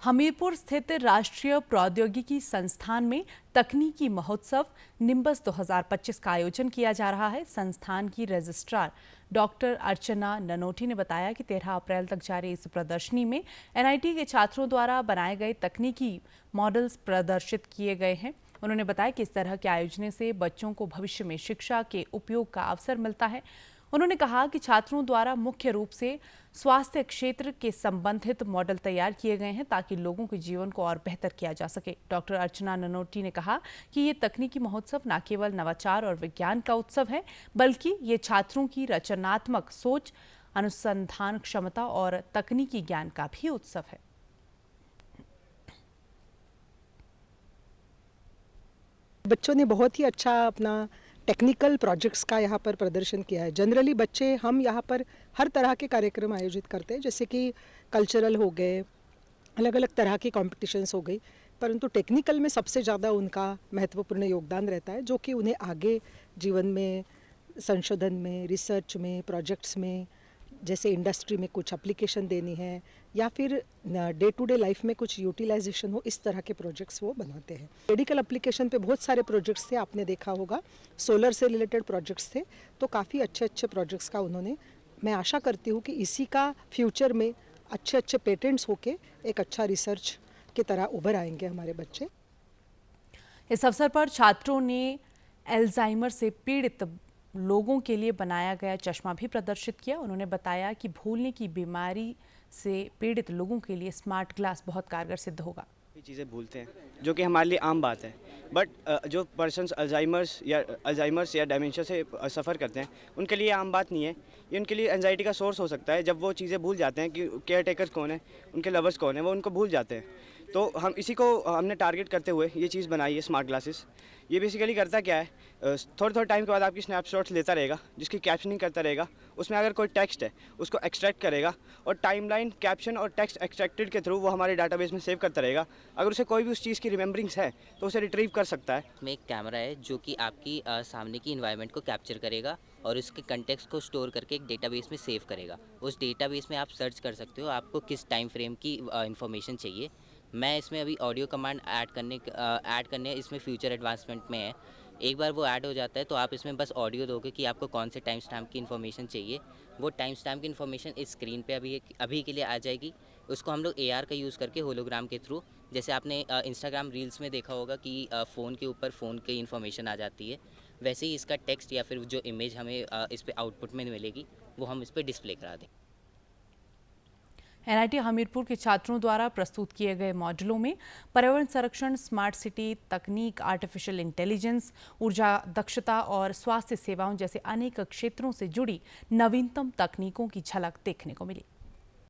हमीरपुर स्थित राष्ट्रीय प्रौद्योगिकी संस्थान में तकनीकी महोत्सव निम्बस 2025 का आयोजन किया जा रहा है। संस्थान की रजिस्ट्रार डॉक्टर अर्चना ननोटी ने बताया कि 13 अप्रैल तक जारी इस प्रदर्शनी में एनआईटी के छात्रों द्वारा बनाए गए तकनीकी मॉडल्स प्रदर्शित किए गए हैं। उन्होंने बताया कि इस तरह के आयोजन से बच्चों को भविष्य में शिक्षा के उपयोग का अवसर मिलता है। उन्होंने कहा कि छात्रों द्वारा मुख्य रूप से स्वास्थ्य क्षेत्र के संबंधित मॉडल तैयार किए गए हैं ताकि लोगों के जीवन को और बेहतर किया जा सके। डॉक्टर अर्चना ननोटी ने कहा कि ये तकनीकी महोत्सव न केवल नवाचार और विज्ञान का उत्सव है, बल्कि ये छात्रों की रचनात्मक सोच, अनुसंधान क्षमता और तकनीकी ज्ञान का भी उत्सव है। बच्चों ने बहुत ही अच्छा अपना टेक्निकल प्रोजेक्ट्स का यहाँ पर प्रदर्शन किया है। जनरली बच्चे हम यहाँ पर हर तरह के कार्यक्रम आयोजित करते हैं, जैसे कि कल्चरल हो गए, अलग अलग तरह की कॉम्पिटिशन्स हो गई, परंतु टेक्निकल में सबसे ज़्यादा उनका महत्वपूर्ण योगदान रहता है, जो कि उन्हें आगे जीवन में संशोधन में, रिसर्च में, प्रोजेक्ट्स में, जैसे इंडस्ट्री में कुछ एप्लीकेशन देनी है या फिर डे टू डे लाइफ में कुछ यूटिलाइजेशन हो, इस तरह के प्रोजेक्ट्स वो बनाते हैं। मेडिकल एप्लीकेशन पे बहुत सारे प्रोजेक्ट्स थे, आपने देखा होगा, सोलर से रिलेटेड प्रोजेक्ट्स थे, तो काफ़ी अच्छे अच्छे प्रोजेक्ट्स का उन्होंने, मैं आशा करती हूँ कि इसी का फ्यूचर में अच्छे अच्छे पेटेंट्स होके एक अच्छा रिसर्च की तरह उभर आएंगे हमारे बच्चे। इस अवसर पर छात्रों ने एल्जाइमर से पीड़ित लोगों के लिए बनाया गया चश्मा भी प्रदर्शित किया। उन्होंने बताया कि भूलने की बीमारी से पीड़ित लोगों के लिए स्मार्ट ग्लास बहुत कारगर सिद्ध होगा। चीज़ें भूलते हैं जो कि हमारे लिए आम बात है, बट जो पर्सन्स अल्जाइमर्स या डेमेंशिया से सफ़र करते हैं उनके लिए आम बात नहीं है। ये उनके लिए एंजाइटी का सोर्स हो सकता है। जब वो चीज़ें भूल जाते हैं कि केयर टेकर्स कौन है, उनके लवर्स कौन है, वो उनको भूल जाते हैं। तो हम इसी को हमने टारगेट करते हुए ये चीज़ बनाई है, स्मार्ट ग्लासेस। ये बेसिकली करता क्या है, थोड़े थोड़े टाइम के बाद आपकी स्नैपशॉट्स लेता रहेगा, जिसकी कैप्शनिंग करता रहेगा। उसमें अगर कोई टेक्स्ट है उसको एक्सट्रैक्ट करेगा और टाइमलाइन, कैप्शन और टेक्स्ट एक्सट्रैक्टेड के थ्रू वो हमारे डाटाबेस में सेव करता रहेगा। अगर उसे कोई भी उस चीज़ की रिमेंबरिंग्स है तो उसे रिट्रीव कर सकता है। में एक कैमरा है जो कि आपकी सामने की इन्वायरमेंट को कैप्चर करेगा और उसके कंटेक्स्ट को स्टोर करके एक डेटाबेस में सेव करेगा। उस डेटाबेस में आप सर्च कर सकते हो आपको किस टाइम फ्रेम की इन्फॉर्मेशन चाहिए। मैं इसमें अभी ऑडियो कमांड ऐड करने इसमें फ्यूचर एडवांसमेंट में है। एक बार वो ऐड हो जाता है तो आप इसमें बस ऑडियो दोगे कि आपको कौन से टाइम स्टैम्प की इन्फॉर्मेशन चाहिए। वो टाइम स्टैम्प की इन्फॉर्मेशन इस स्क्रीन पे अभी के लिए आ जाएगी। उसको हम लोग AR का यूज़ करके होलोग्राम के थ्रू, जैसे आपने इंस्टाग्राम रील्स में देखा होगा कि फ़ोन के ऊपर फ़ोन की इन्फॉर्मेशन आ जाती है, वैसे ही इसका टेक्स्ट या फिर जो इमेज हमें इस पे आउटपुट में मिलेगी वो हम इस पे डिस्प्ले करा दें। एनआईटी हमीरपुर के छात्रों द्वारा प्रस्तुत किए गए मॉडलों में पर्यावरण संरक्षण, स्मार्ट सिटी तकनीक, आर्टिफिशियल इंटेलिजेंस, ऊर्जा दक्षता और स्वास्थ्य सेवाओं जैसे अनेक क्षेत्रों से जुड़ी नवीनतम तकनीकों की झलक देखने को मिली।